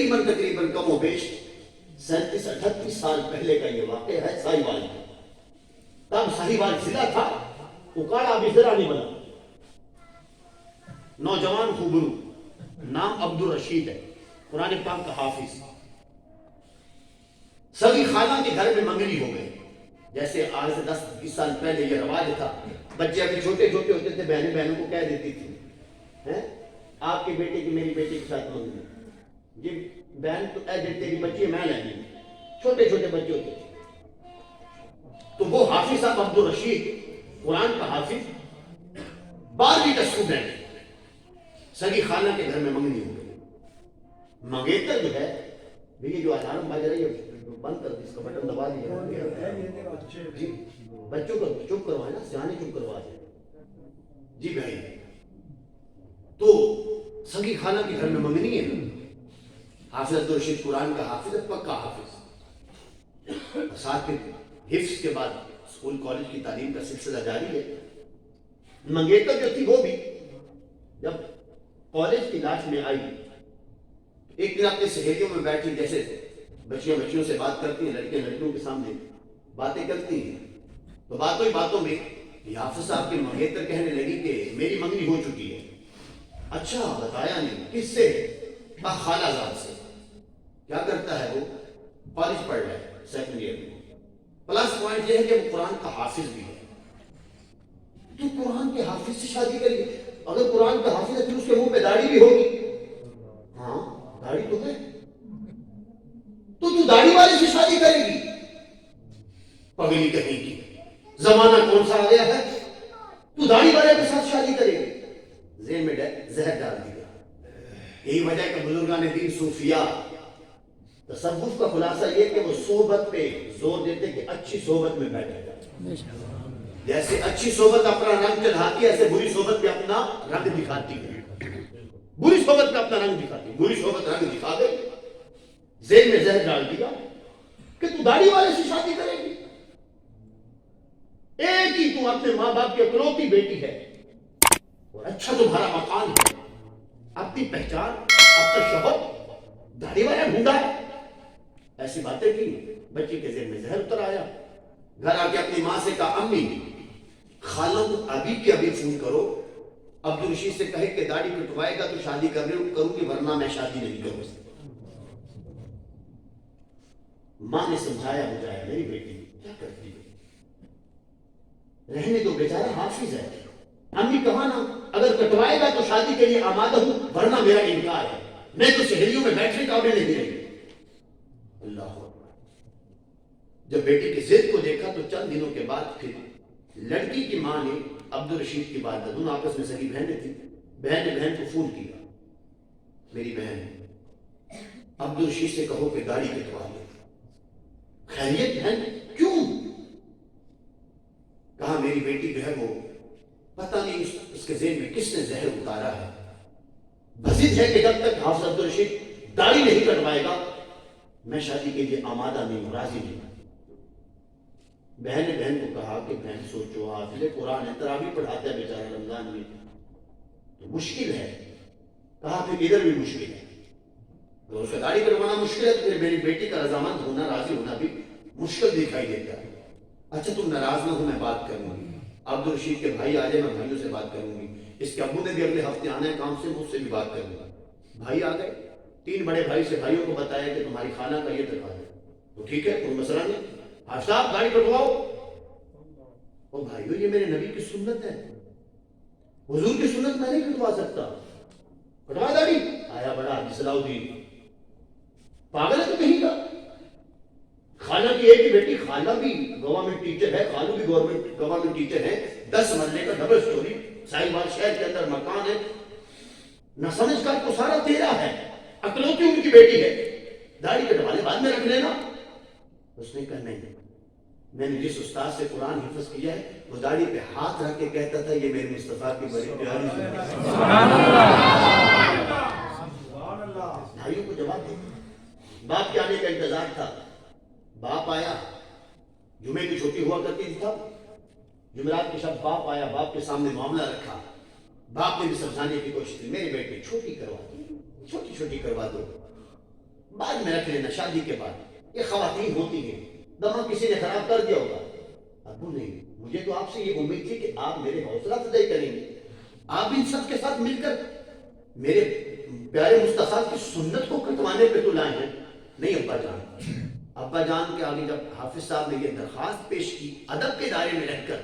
تقریباً کم و بیش 37-38 سال پہلے کا یہ واقعہ ہے ساہیوال کا. تب ساہیوال ضلع تھا، اکاڑا ابھی ضلع نہیں بنا. نوجوان خوبرو نام عبدالرشید ہے، قرآن پاک کا حافظ. سبھی خالہ کے گھر میں منگنی ہو گئی. جیسے آج سے 10-20 سال پہلے یہ رواج تھا، بچے ابھی چھوٹے چھوٹے ہوتے تھے، بہنیں بہنوں کو کہہ دیتی تھی آپ کے بیٹے کی میری بیٹی کے ساتھ منگنی. جی بہن تو تیری بچی میں لیں گی. چھوٹے چھوٹے بچے ہوتے تھے. تو وہ حافظ صاحب عبدالرشید قرآن کا حافظ 12ویں کا اسٹوڈنٹ سگی خالہ کے گھر میں منگنی ہو گئی. منگیتر جو ہے یہ جو الارم بج رہی ہے بند کر دی، اس کا بٹن دبا دیجیے. جی بچوں کو چپ کروائے نا، سیانے چپ کروا دیں. جی بھائی تو سگی خالہ کے گھر میں منگنی ہے. حافظ عبدالرشید قرآن کا حافظ ہے، پکا حافظ. ساتھ میں حفظ کے بعد اسکول کالج کی تعلیم کا سلسلہ جاری ہے. منگیتر جو تھی وہ بھی جب کالج کی کلاس میں آئی، ایک دن اپنی سہیلیوں میں بیٹھی، جیسے بچیاں بچیوں سے بات کرتی ہیں، لڑکے لڑکیوں کے سامنے باتیں کرتی ہیں. تو باتوں میں یہ حافظ صاحب کے منگیتر کہنے لگی کہ میری منگنی ہو چکی ہے. اچھا بتایا نہیں، کس سے؟ خالہ زاد سے. کیا کرتا ہے وہ؟ کالج پڑھ رہا ہے، سیکنڈ ایئر میں. پلس پوائنٹ یہ ہے کہ وہ قرآن کا حافظ بھی ہے. تو قرآن کے حافظ سے شادی کری؟ اگر قرآن کا حافظ ہے پھر اس کے منہ پہ داڑھی بھی ہوگی. ہاں داڑھی تو ہے. تو داڑھی والے سے شادی کرے گی؟ پگلی کہیں گی. زمانہ کون سا آ گیا ہے، تو داڑھی والے کے ساتھ شادی کرے گی. ذہن میں زہر ڈال دیا. یہی وجہ ہے کہ بزرگان دین صوفیاء تصوف کا خلاصہ یہ کہ وہ صحبت پہ زور دیتے کہ اچھی صحبت میں بیٹھے جائے. جیسے اچھی صحبت اپنا رنگ چڑھاتی ہے، ایسے بری صحبت پہ اپنا رنگ دکھاتی ہے. بری صحبت پہ اپنا رنگ دکھاتی ہے. بری صحبت رنگ دکھا دے، ذہن میں زہر ڈال دیا کہ تو داڑھی والے سے شادی کرے گی. ایک ہی تو اپنے ماں باپ کی اکلوتی بیٹی ہے، اور اچھا تمہارا مکان ہے، اپنی پہچان، اپنا شوہر داڑھی والا ڈھونڈا ہے. ایسی باتیں کی، بچی کے ذہن میں زہر اتر آیا. گھر آ کے اپنی ماں سے کہا امی خالہ کو ابھی کے ابھی فون کرو، عبدالرشید سے کہے کہ داڑھی کٹوائے گا تو شادی کروں گی، ورنہ میں شادی نہیں کروں. ماں نے سمجھایا بجایا، میری بیٹی کیا کرتی ہے، رہنے دو، بیچارہ حافظ ہے. امی کہا نا اگر کٹوائے گا تو شادی کے لیے آمادہ ہوں، ورنہ میرا انکار ہے، میں تو سہیلیوں میں بیٹھنے کا نہیں رہی. اللہ اکبر. جب بیٹی کی ضد کو دیکھا تو چند دنوں کے بعد پھر لڑکی کی ماں نے عبدالرشید کی بات، دونوں آپس میں سگی بہنیں تھیں، بہن نے بہن کو فون کیا، میری بہن عبدالرشید سے کہو کہ داڑھی کٹوا لے. خیریت بہن؟ کیوں؟ کہا میری بیٹی جو ہے وہ پتہ نہیں اس کے ذہن میں کس نے زہر اتارا ہے، بزد ہے کہ جب تک حافظ عبدالرشید داڑھی نہیں کٹوائے گا میں شادی کے لیے آمادہ نہیں ہوں، راضی نہیں ہوں. بہن نے بہن کو کہا کہ بہن سوچو، حافظ قرآن ہے، تراویح پڑھاتا ہے بیچارہ رمضان میں، تو مشکل ہے. کہا پھر ادھر بھی مشکل ہے، تو اس کا داڑھی کٹوانا مشکل ہے تو پھر میری بیٹی کا رضامند ہونا، راضی ہونا بھی مشکل دکھائی دیتا ہے. اچھا تم ناراض نہ ہو، میں بات کروں گی. عبدالرشید کے بھائی آ جائے، میں بھائیوں سے بات کروں گی. اس کے ابو نے بھی اگلے ہفتے آنا ہے کام سے، مجھ سے بھی بات کروں گا. بھائی آ گئے، 3 بڑے بھائی سے بھائیوں کو بتایا کہ تمہاری خالہ کا یہ تقاضا ہے. تو ٹھیک ہے کوئی مسئلہ نہیں، حافظ صاحب داڑھی کٹواؤ. اور بھائیو یہ میرے نبی کی سنت ہے، حضور کی سنت میں نہیں کٹوا سکتا. کٹوا داڑھی. آیا بڑا صلاح الدین، پاگل ہے تو کہیں کا. خالہ کی ایک ہی بیٹی، خالہ بھی گورنمنٹ ٹیچر ہے، خالو بھی گورنمنٹ ٹیچر ہے، 10 مرلے کا ڈبل سٹوری ساہیوال شہر کے اندر مکان ہے. نہ سمجھ کر کو سارا تیرا ہے، اکلوتی ان کی بیٹی ہے، داڑھی کٹوا لے بعد میں رکھ لینا. اس نے کہا نہیں، میں نے جس استاد سے قرآن حفظ کیا ہے وہ داڑھی پہ ہاتھ رکھ کے کہتا تھا یہ میرے مصطفیٰ کی بڑی پیاری سنت ہے. بھائیوں کو جواب دے. باپ کے آنے کا انتظار تھا. باپ آیا، جمعے کی چھٹی ہوا کرتی تھی تب، جمعرات کے شب باپ آیا، باپ کے سامنے معاملہ رکھا. باپ نے بھی سمجھانے کی کوشش کی، میری بیٹی چھوٹی کروا دو، چھوٹی چھوٹی کروا دو. بعد میں رکھ لینا شادی کے بعد. یہ خواتین ہوتی ہیں, دماغ کسی نے خراب کر دیا ہوگا. ابو نہیں, مجھے تو آپ سے یہ امید تھی کہ آپ میرے حوصلہ افزائی کریں گے, آپ ان سب کے ساتھ مل کر میرے پیارے مصطفیٰ کی سنت کو کٹوانے پہ تو لائے ہیں. نہیں ابا جان. ابا جان کے آگے جب حافظ صاحب نے یہ درخواست پیش کی ادب کے دائرے میں رہ کر,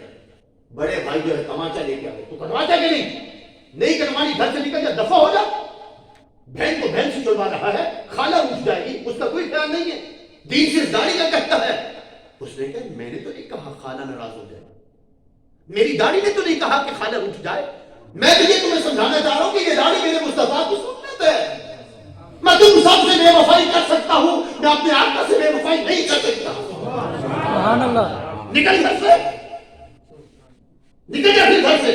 بڑے بھائی جو ہے تماچا لے کے آئے, تو کٹواتا کہ نہیں کٹوانی, گھر سے نکل جا, دفع ہو جا. بہن کو بہن سے چھڑوا رہا ہے, خالہ اٹھ جائے گی, اس کا کوئی خیال نہیں ہے, دین صرف داڑھی کا کہتا ہے. اس نے کہا میں نے تو نہیں کہا خالہ ناراض ہو جائے, میری داڑھی نے تو نہیں کہا کہ خالہ اٹھ جائے. میں تو یہ تمہیں سمجھانا چاہ رہا ہوں کہ یہ داڑھی میرے مصطفیٰ کی سنت ہے. میں تم سب سے بے وفائی کر سکتا ہوں, میں اپنے آقا سے بے وفائی نہیں کر سکتا. سبحان اللہ. نکل گھر سے, نکل جا پھر گھر سے.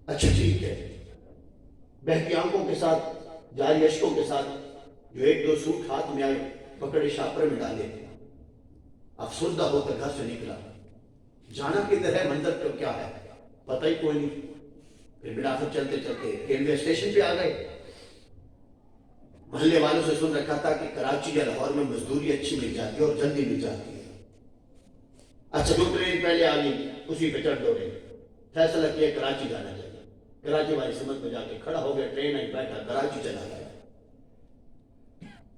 اچھا ٹھیک ہے. بہتی آنکھوں کے ساتھ, جاری اشکوں کے ساتھ جو ایک دو سوٹ ہاتھ میں آئے, پکڑے شاپر میں ڈالے, افسردہ ہو کر گھر سے نکلا. جانا کدھر ہے, منظر کو کیا ہے پتہ ہی کوئی نہیں. پھر بلافر چلتے چلتے ریلوے اسٹیشن پہ آ گئے. محلے والوں سے سن رکھا تھا کہ کراچی یا لاہور میں مزدوری اچھی مل جاتی ہے اور جلدی مل جاتی ہے. اچھا جو ٹرین پہلے آ گئی اسی پہ چڑھ دوڑے, فیصلہ کیا کراچی جانا چاہیے. کراچی والی سمت میں جا کے کھڑا ہو گیا, ٹرین آئی, بیٹھا, کراچی چلا گیا.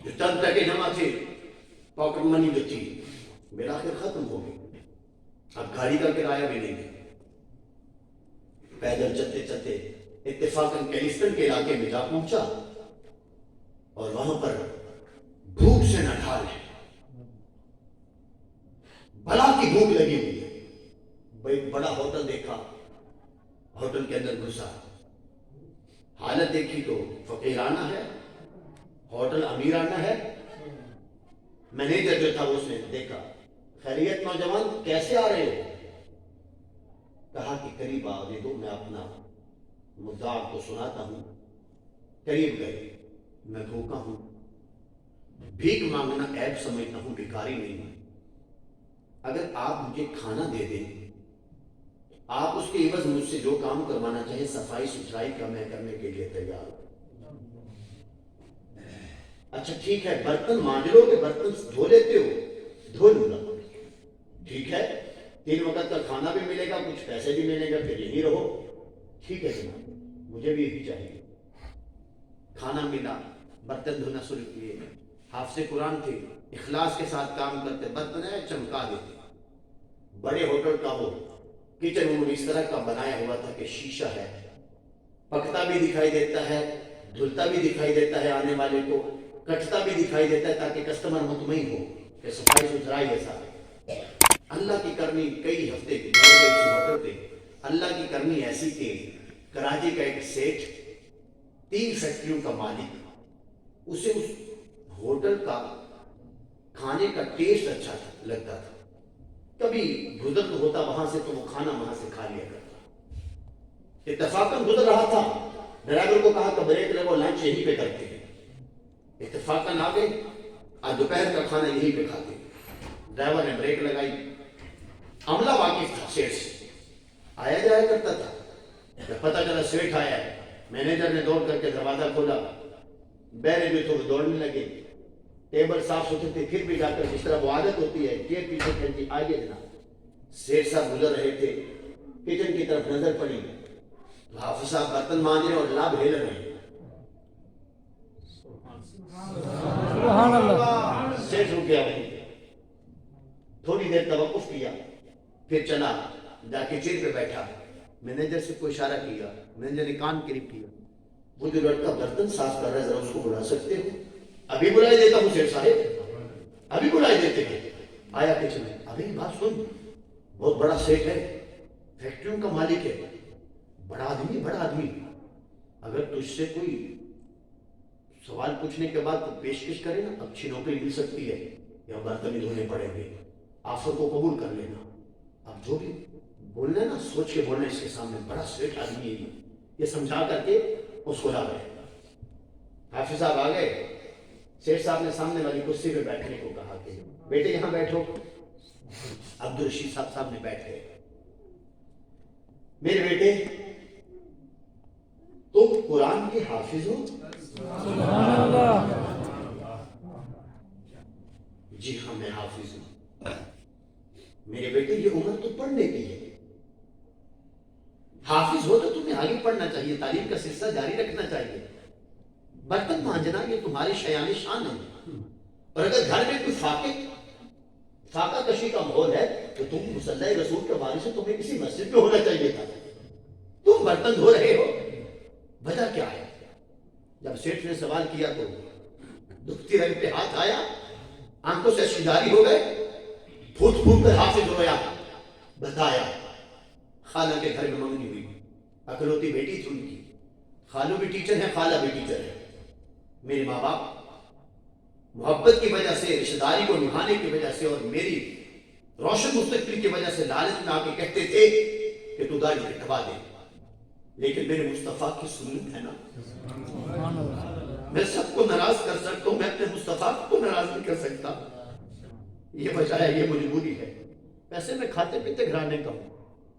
جو چند ٹکے جمع تھے, پاکٹ منی جو تھی, میرا آخر ختم ہو گئی. اب گاڑی کا کرایہ بھی نہیں ہے. پیدل چلتے چلتے اتفاقاً کیلسٹن کے علاقے میں جا پہنچا, اور وہاں پر بھوک سے نہ ڈھال ہے, بلا کی بھوک لگی ہوئی ہے. ایک بڑا ہوٹل دیکھا, ہوٹل کے اندر گھسا. حالت دیکھی تو فقیرانہ ہے, ہوٹل امیرانہ ہے. مینیجر جو تھا اس نے دیکھا, خیریت نوجوان کیسے آ رہے ہو؟ کہا کہ قریب آنے دو, میں اپنا مدعا آپ کو سناتا ہوں. قریب گئے, میں بھوکا ہوں, بھیک مانگنا عیب سمجھتا ہوں, بھکاری نہیں ہوں. اگر آپ مجھے کھانا دے دیں, آپ اس کے عوض مجھ سے جو کام کروانا چاہے صفائی ستھرائی کا, میں کرنے کے لیے تیار ہوں. اچھا ٹھیک ہے, برتن مانج لو کہ برتن دھو لیتے ہو؟ دھو لوں گا. ٹھیک ہے, 3 وقت کا کھانا بھی ملے گا, کچھ پیسے بھی ملے گا, پھر یہیں رہو. ٹھیک ہے جناب, مجھے بھی یہی چاہیے. کھانا ملا, برتن دھونا شروع کیے. حافظ قرآن تھے, اخلاص کے ساتھ کام کرتے, برتن ہے چمکا دیتے. بڑے ہوٹل کا ہو, کچن روم اس طرح کا بنایا ہوا تھا کہ شیشہ ہے, پکتا بھی دکھائی دیتا ہے, دھلتا بھی دکھائی دیتا ہے, آنے والے کو کٹتا بھی دکھائی دیتا ہے, تاکہ کسٹمر مطمئن ہو کہ صفائی ستھرائی ہے سارے. اللہ کی کرنی, کئی ہفتے کی ہوٹل پہ اللہ کی کرنی ایسی کہ کراچی کا ایک سیٹ, 3 فیکٹریوں کا مالک, اسے اس ہوٹل کا کھانے کا ٹیسٹ اچھا لگتا تھا. کبھی گزر ہوتا وہاں سے تو وہ کھانا وہاں سے کھا لیا کرتا. اتفاقاً گزر رہا تھا, ڈرائیور کو کہا کہ بریک لگو, لنچ یہیں پہ کرتے ہیں. اتفاقاً آ گئے, آج دوپہر کا کھانا یہیں پہ کھاتے. ڈرائیور نے بریک لگائی. عملہ واقف تھا سیٹ سے, آیا جایا کرتا تھا. جب پتہ چلا سیٹ آیا ہے, مینیجر نے دوڑ کر کے دروازہ کھولا. بیرے جو تھے وہ دوڑنے لگے. ٹیبل صاف ستھرے تھے, پھر بھی جا کر جس طرح وہ عادت ہوتی ہے چیئر پیچھے کھینچی, آئیے جناب. سیٹ صاحب گزر رہے تھے, کچن کی طرف نظر پڑی, حافظ صاحب برتن مانج رہے اور لاب ہل رہے ہیں. سبحان اللہ. سیٹ رک گیا وہیں, تھوڑی دیر توقف کیا, پھر چلا جا کے چیئر پہ بیٹھا. مینیجر سے کوئی اشارہ کیا, مینیجر نے کان قریب کیا. وہ جو لڑکا برتن صاف کر رہا ہے, ذرا اس کو بلا سکتے ہو؟ ابھی بلائی دیتا ہوں سیٹ صاحب, ابھی بلائی دیتے ہیں. آیا کچن میں, ابھی بات سن, بہت بڑا سیٹ ہے, فیکٹریوں کا مالک ہے, بڑا آدمی. اگر تجھ سے کوئی سوال پوچھنے کے بعد تو پیشکش کرے نا, اچھی نوکری مل سکتی ہے, یا برتن ہی دھونے پڑیں گے, آفر کو قبول کر لینا. اب جو بھی بولنا ہے نا, سوچ کے بولنا. اس کے سامنے بڑا سیٹ آدمی ہے, یہ سمجھا کر کے اس کو لا گئے. حافظ صاحب آ گئے. سیٹ صاحب نے سامنے والی کرسی پہ بیٹھنے کو کہا کہ بیٹے یہاں بیٹھو. عبدالرشید صاحب نے بیٹھ گئے. میرے بیٹے تم قرآن کے حافظ ہو؟ سبحان اللہ. جی ہاں میں حافظ ہوں. میرے بیٹے یہ عمر تو پڑھنے کی ہے. حافظ ہو تو تمہیں آگے پڑھنا چاہیے, تعلیم کا سلسلہ جاری رکھنا چاہیے. برتن مانجنا یہ تمہاری شیان شان ہے, اور اگر گھر میں کوئی فاقہ کشی کا ماحول ہے تو تم مصلی رسول کے وارث سے تمہیں کسی مسجد میں ہونا چاہیے تھا. تم برتن دھو رہے ہو, وجہ کیا ہے؟ جب سیٹھ نے سوال کیا تو دکھتی رنگ پہ ہاتھ آیا, آنکھوں سے شجاری ہو گئے, پھوٹ پھوٹ کر ہاتھ سے دھویا, بتایا خالہ کے گھر میں منگنی ہوئی, اکلوتی بیٹی تھی ان کی. خالو بھی ٹیچر ہے, خالہ بھی ٹیچر ہے. میرے ماں باپ محبت کی وجہ سے, رشتہ داری کو نبھانے کی وجہ سے اور میری روشن مستقبل کی وجہ سے لالچ میں آ کے کہتے تھے کہ تو داڑھی کٹوا دے, لیکن میرے مصطفیٰ کی سنت ہے نا, میں سب کو ناراض کر سکتا ہوں, میں اپنے مصطفیٰ کو ناراض نہیں کر سکتا. یہ وجہ ہے, یہ مجبوری ہے. ویسے میں کھاتے پیتے گھرانے کا ہوں,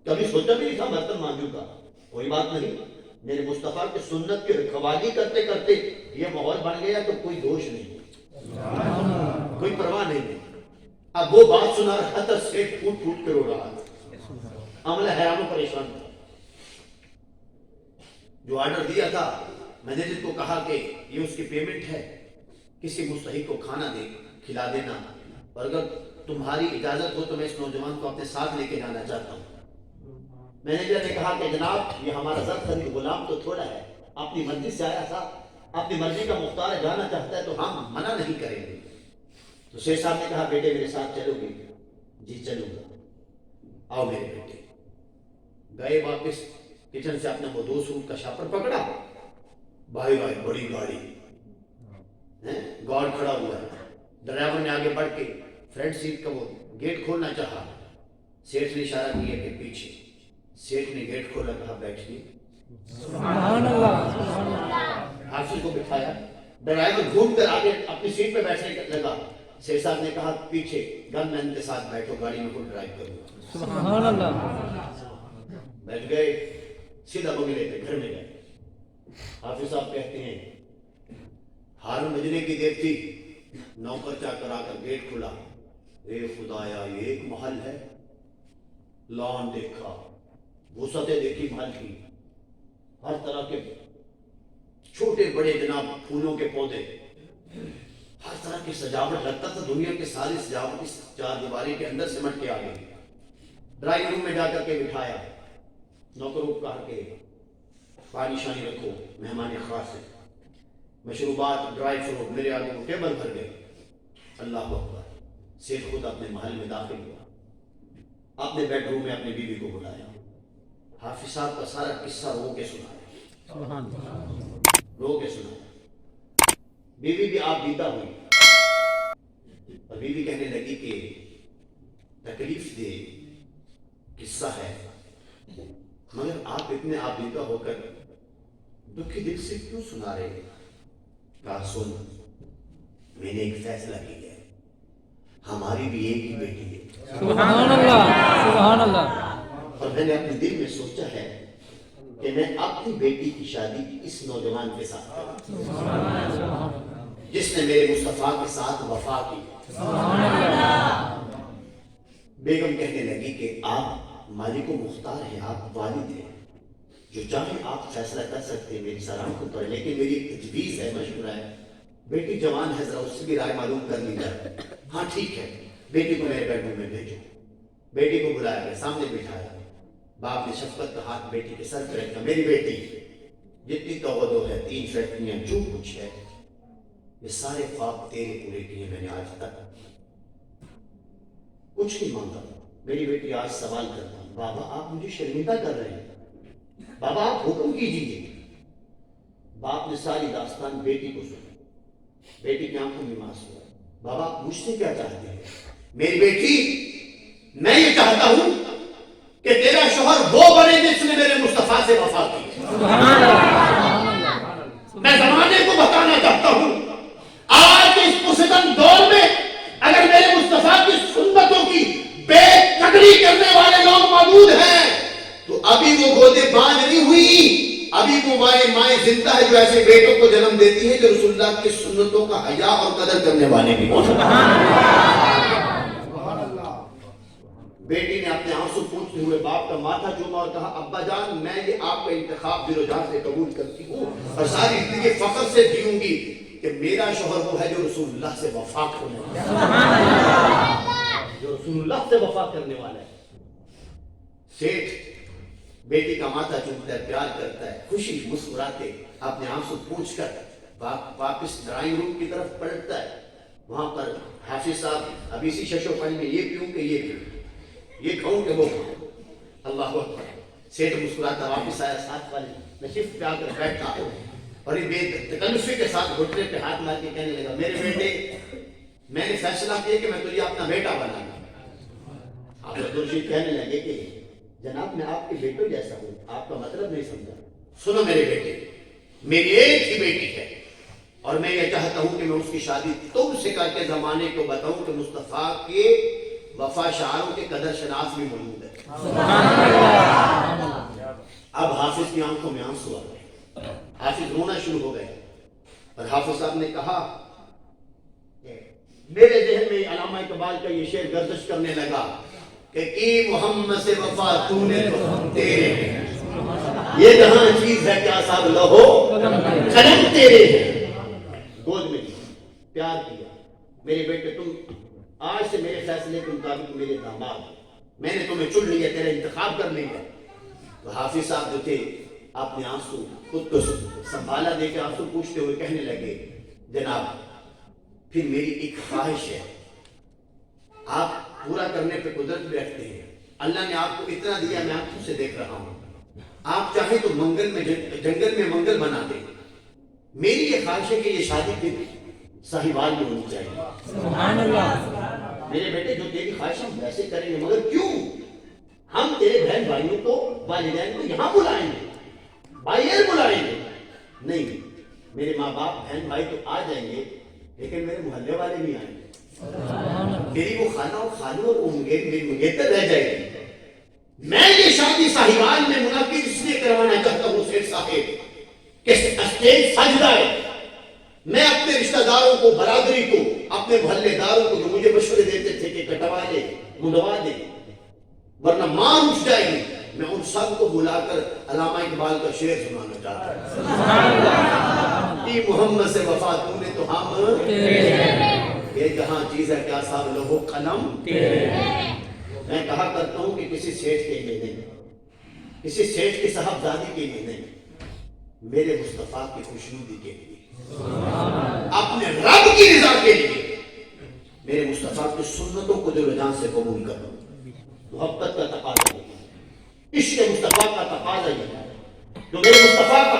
کبھی سوچا بھی نہیں تھا برتن مانجوں کا, کوئی بات نہیں. میرے مصطفیٰ کی سنت کی رکھوالی کرتے کرتے یہ ماحول بن گیا تو کوئی دوش نہیں, کوئی پرواہ نہیں. اب وہ بات سنا رہا تھا, سیٹ پھوٹ پھوٹ کے رو رہا تھا, عملہ حیران و پریشان تھا. جو آرڈر دیا تھا مینیجر کو کہا کہ یہ اس کی پیمنٹ ہے, کسی مستحق کو کھانا دے کھلا دینا, اور اگر تمہاری اجازت ہو تو میں اس نوجوان کو اپنے ساتھ لے کے جانا چاہتا ہوں. مینیجر نے کہا کہ جناب یہ ہمارا زر خرید غلام تو تھوڑا ہے, اپنی مرضی سے آیا تھا, اپنی مرضی کا مختار ہے, جانا چاہتا ہے تو ہم منع نہیں کریں گے. تو شیخ صاحب نے کہا بیٹے میرے ساتھ چلو گے؟ جی چلوں گا. آؤ میرے بیٹے. گئے واپس کچن سے اپنا وہ 2 سوٹ کا شاپر پکڑا, بھائی بڑی گاڑی, گارڈ کھڑا ہوا ہے. ڈرائیور نے آگے بڑھ کے فرنٹ سیٹ کا وہ گیٹ کھولنا چاہا, سیٹھ نے اشارہ کیا کہ پیچھے. سیٹھ نے گیٹ کھولا, کہا بیٹھیے. سبحان اللہ. حافظ کو بٹھایا, ڈرائیور گھوم کر آگے اپنی سیٹ پہ بیٹھنے لگا. شیخ صاحب نے کہا پیچھے گن مین کے ساتھ بیٹھو, گاڑی میں خود ڈرائیو کروں گا. سبحان اللہ. بیٹھ گئے, سیدھا بنگلے پہ گھر میں گئے. حافظ صاحب کہتے ہیں ہارون بجنے کی دیر تھی, نوکر چاکر آ کر گیٹ کھلا. اے خدایا یہ ایک محل ہے, لان دیکھا, وسعتیں دیکھی محل کی, ہر طرح کے چھوٹے بڑے جناب پھولوں کے پودے, ہر طرح کی سجاوٹ. لگتا تھا دنیا کی ساری سجاوٹ اس 4 دیواری کے اندر سمٹ کے آ گئی. ڈرائنگ روم میں جا کر کے بٹھایا, نوکروں کو کہا کہ پانی شانی رکھو, مہمان خاص ہے, مشروبات ڈرائی فروٹ. میرے آگے وہ ٹیبل بھر گئے. اللہ اکبر. سیٹھ خود اپنے محل میں داخل ہوا, اپنے بیڈ روم میں اپنی بیوی کو بلایا. حافظ صاحب کا سارا قصہ رو کے سنایا, رو کے سنایا. بیوی بھی آپ دیدہ ہوئی, اور بیوی کہنے لگی کہ تکلیف دے قصہ ہے, مگر آپ اتنے آپ دیدہ ہو کر دکھی دل سے کیوں سنا رہے ہیں؟ کہا سن, میں نے ایک فیصلہ کیا ہے, ہماری بھی ایک ہی بیٹی ہے. سبحان اللہ. سبحان اللہ. اور میں نے اپنے دل میں سوچا ہے کہ میں اپنی بیٹی کی شادی اس نوجوان کے ساتھ کروں جس نے میرے مصطفیٰ کے ساتھ وفا کی. بیگم کہنے لگی کہ آپ مالک و مختار ہیں, آپ والد ہیں, جو چاہیں آپ فیصلہ کر سکتے ہیں, میری سلامت پر, لیکن میری ایک تجویز ہے, مشورہ ہے. بیٹی جوان ہے, ذرا اس سے بھی رائے معلوم کر لی جائے. ہاں ٹھیک ہے, بیٹی کو میرے بیڈ روم میں بھیجو. بیٹی کو بلایا گیا, سامنے بٹھایا. باپ نے شفقت کا ہاتھ بیٹی کے سر پہ رکھا. میری بیٹی جتنی توجہ ہے, 3 فیکٹریاں, جو کچھ ہے, یہ سارے خواب تیرے پورے کیے میں نے آج تک, کچھ نہیں مانگا. میری بیٹی آج سوال کرتا ہوں, بابا آپ مجھے شرمندہ کر رہے ہیں, بابا آپ حکم کیجیے. باپ نے ساری داستان بیٹی کو سنی. بیٹی کی آنکھوں میں آنسو ہوا. بابا آپ مجھ سے کیا چاہتے ہیں؟ میری بیٹی میں یہ چاہتا ہوں کہ تیرا شوہر وہ بنے جس نے میرے مصطفیٰ سے وفا کی. میں زمانے کو بتانا چاہتا ہوں آج اس پرستن دور میں اگر میرے مصطفیٰ کی سنتوں کی بے قدری کرنے والے لوگ موجود ہیں تو ابھی وہ گودے باندھ نہیں ہوئی, ابھی وہ مائیں زندہ ہے جو ایسے بیٹوں کو جنم دیتی ہے جو رسول اللہ کی سنتوں کا حیا اور قدر کرنے والے بھی ہوں۔ بیٹی نے اپنے آنسو پوچھتے ہوئے باپ کا ماتھا چوما اور کہا ابا جان میں یہ آپ کا انتخاب دل و جان سے قبول کرتی ہوں اور ساری زندگی فخر سے جیوں گی کہ میرا شوہر وہ ہے جو رسول اللہ سے وفا کرنے والا ہے، جو رسول اللہ سے وفا کرنے والا ہے۔ سیٹھ بیٹی کا ماتھا چومتا ہے، پیار کرتا ہے، خوشی مسکراتے اپنے آنسو پوچھ کر واپس ڈرائنگ روم کی طرف پلٹتا ہے۔ وہاں پر حافظ صاحب ابھی اسی ششو پانی میں یہ پیوں کہ یہ پیوں، یہ کھاؤں کہ وہ کھاؤں، اللہ اکبر۔ سیٹھ مسکراتا واپس آیا، ساتھ والے نشست پہ آ کر بیٹھا اور یہ بے تکلفی کے ساتھ گھٹنے پہ ہاتھ مار کے کہنے لگا میرے بیٹے میں نے فیصلہ کیا کہ میں تجھے اپنا بیٹا بناؤں گا۔ آپ عبدالرشید کہنے لگے کہ جناب میں آپ کے بیٹوں جیسا ہوں، آپ کا مطلب نہیں سمجھا۔ سنو میرے بیٹے، میری ایک ہی بیٹی ہے اور میں یہ چاہتا ہوں کہ میں اس کی شادی تم سے کر کے زمانے کو بتاؤں کہ مصطفیٰ کے وفا شعاروں کے قدر شناس بھی موجود ہے۔ اب حافظ کی آنکھوں میں آنسو آ گئے، حافظ رونا شروع ہو گئے اور حافظ صاحب نے کہا میرے ذہن میں علامہ اقبال کا یہ شعر گردش کرنے لگا کہ کی محمد سے وفا تو نے تو ہم تیرے ہیں، یہ جہاں چیز ہے کیا صاحب لہو قلم تیرے ہیں۔ گود میں لیا، پیار کیا، میرے بیٹے تم آج سے میرے فیصلے کے مطابق میرے داماد ہو، میں نے تمہیں چن لیا، تیرا انتخاب کر لیا۔ تو حافظ صاحب جو تھے اپنے آنسو خود کو سنبھالا دے کے آنسو پوچھتے ہوئے کہنے لگے جناب پھر میری ایک خواہش ہے، آپ پورا کرنے پہ قدرت بھی رکھتے ہیں، اللہ نے آپ کو اتنا دیا میں آپ سے دیکھ رہا ہوں، آپ چاہیں تو منگل میں جنگل میں منگل بنا دیں، میری یہ خواہش ہے کہ یہ شادی پھر ساہیوال میں ہونی چاہیے۔ سبحان اللہ۔ میرے بیٹے جو تیری خواہش ہم ویسے کریں گے، مگر کیوں؟ ہم تیرے بہن بھائیوں کو والدین کو یہاں بلائیں گے، بائیر بلائیں گے، نہیں میرے ماں باپ بہن بھائی تو آ جائیں گے لیکن میرے محلے والے نہیں آئیں گے، میری وہ خانہ اور خالو اور میری منگیتر رہ جائے گی۔ میں یہ شادی ساہیوال میں منعقد اس لیے کروانا چاہتا ہوں سیٹھ صاحب کہ اسٹیج سجدہ ہے، میں اپنے رشتہ داروں کو، برادری کو، اپنے محلے داروں کو جو مجھے مشورے دیتے تھے کہ کٹوا لے منڈوا دے ورنہ مار اٹھ جائے گی، میں ان سب کو بلا کر علامہ اقبال کا شعر سنانا چاہتا ہوں کہ محمد سے وفا تو نے تو ہم یہ جہاں چیز ہے کیا صاحب لوگو قلم میں کہا کرتا ہوں کہ کسی سیٹھ کے لیے نہیں، کسی سیٹھ کی صاحبزادی کے لیے نہیں، میرے مصطفیٰ کی خوشنودی کے لیے، اپنے رب کی رضا کے لیے، میرے مصطفیٰ کی سنتوں کو دل و جان سے قبول کروں۔ محبت کا تقاضا یہ ہے، عشق مصطفیٰ کا تقاضا یہ ہے، جو میرے مصطفیٰ کا